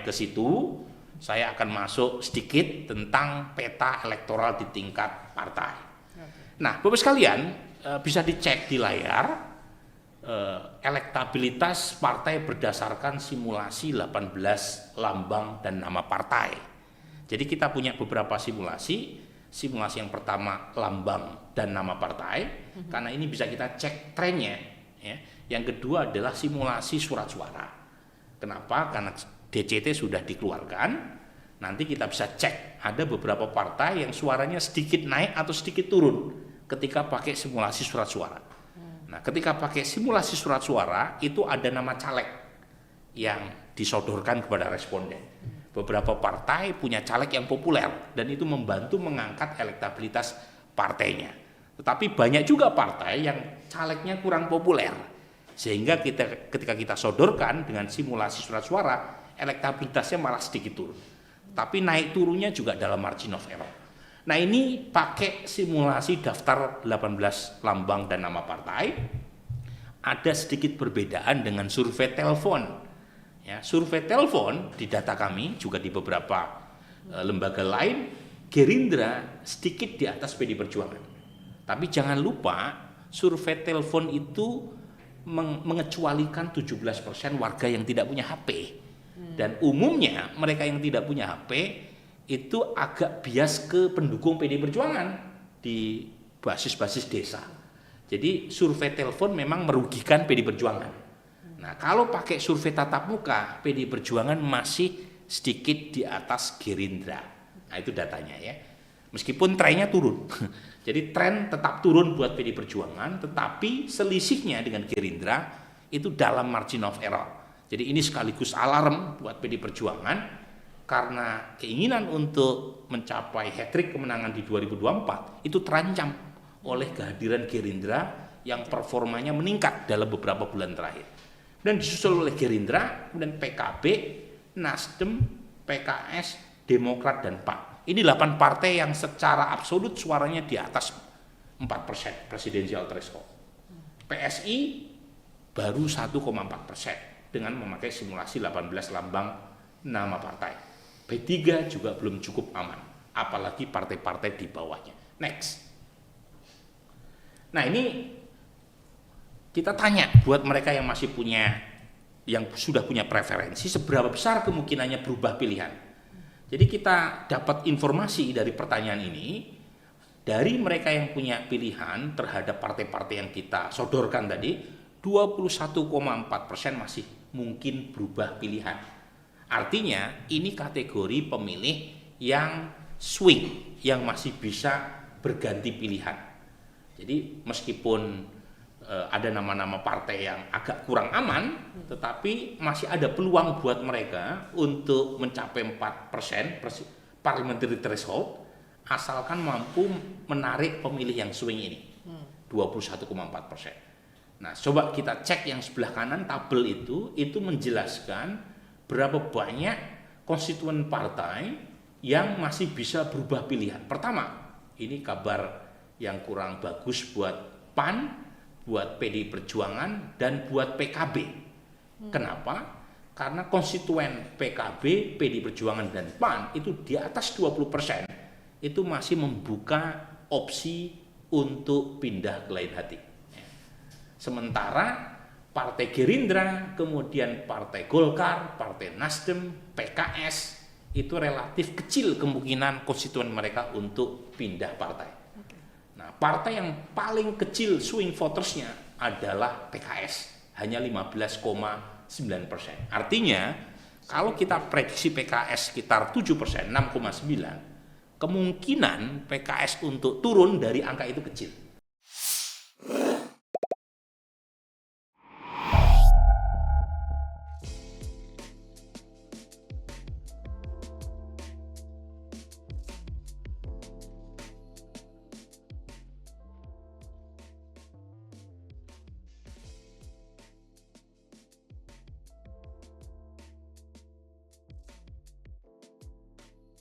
ke situ, saya akan masuk sedikit tentang peta elektoral di tingkat partai. Nah, Bapak sekalian, bisa dicek di layar elektabilitas partai berdasarkan simulasi 18 lambang dan nama partai. Jadi kita punya beberapa simulasi. Simulasi yang pertama lambang dan nama partai, karena ini bisa kita cek trennya. Ya. Yang kedua adalah simulasi surat suara. Kenapa? Karena DCT sudah dikeluarkan. Nanti kita bisa cek ada beberapa partai yang suaranya sedikit naik atau sedikit turun ketika pakai simulasi surat suara. Nah, ketika pakai simulasi surat suara itu ada nama caleg yang disodorkan kepada responden. Beberapa partai punya caleg yang populer dan itu membantu mengangkat elektabilitas partainya. Tetapi banyak juga partai yang calegnya kurang populer. Sehingga ketika kita sodorkan dengan simulasi surat suara, elektabilitasnya malah sedikit turun. Tapi naik turunnya juga dalam margin of error. Nah, ini pakai simulasi daftar 18 lambang dan nama partai. Ada sedikit perbedaan dengan survei telepon. Ya, survei telepon di data kami juga di beberapa lembaga lain, Gerindra sedikit di atas PD Perjuangan. Tapi jangan lupa survei telepon itu mengecualikan 17% warga yang tidak punya HP. Dan umumnya mereka yang tidak punya HP itu agak bias ke pendukung PD Perjuangan di basis-basis desa. Jadi survei telepon memang merugikan PD Perjuangan. Nah, kalau pakai survei tatap muka, PD Perjuangan masih sedikit di atas Gerindra. Nah, itu datanya ya. Meskipun trennya turun. Jadi tren tetap turun buat PD Perjuangan, tetapi selisihnya dengan Gerindra itu dalam margin of error. Jadi ini sekaligus alarm buat PD Perjuangan karena keinginan untuk mencapai hat-trick kemenangan di 2024 itu terancam oleh kehadiran Gerindra yang performanya meningkat dalam beberapa bulan terakhir. Dan disusul oleh Gerindra, kemudian PKB, Nasdem, PKS, Demokrat, dan PAN. Ini 8 partai yang secara absolut suaranya di atas 4% presidensial threshold. PSI baru 1,4% dengan memakai simulasi 18 lambang nama partai. P3 juga belum cukup aman, apalagi partai-partai di bawahnya. Next. Nah, ini kita tanya buat mereka yang masih punya, yang sudah punya preferensi, seberapa besar kemungkinannya berubah pilihan. Jadi kita dapat informasi dari pertanyaan ini, dari mereka yang punya pilihan terhadap partai-partai yang kita sodorkan tadi, 21,4% masih mungkin berubah pilihan. Artinya ini kategori pemilih yang swing, yang masih bisa berganti pilihan. Jadi meskipun ada nama-nama partai yang agak kurang aman, tetapi masih ada peluang buat mereka untuk mencapai 4% parliamentary threshold, asalkan mampu menarik pemilih yang swing ini, 21,4%. Nah, coba kita cek yang sebelah kanan, tabel itu menjelaskan berapa banyak konstituen partai yang masih bisa berubah pilihan. Pertama, ini kabar yang kurang bagus buat PAN, buat PD Perjuangan, dan buat PKB. Kenapa? Karena konstituen PKB, PD Perjuangan, dan PAN itu di atas 20%, itu masih membuka opsi untuk pindah ke lain hati. Sementara Partai Gerindra, kemudian Partai Golkar, Partai Nasdem, PKS, itu relatif kecil kemungkinan konstituen mereka untuk pindah partai. Nah, partai yang paling kecil swing votersnya adalah PKS, hanya 15,9%. Artinya, kalau kita prediksi PKS sekitar 7%, 6,9%, kemungkinan PKS untuk turun dari angka itu kecil.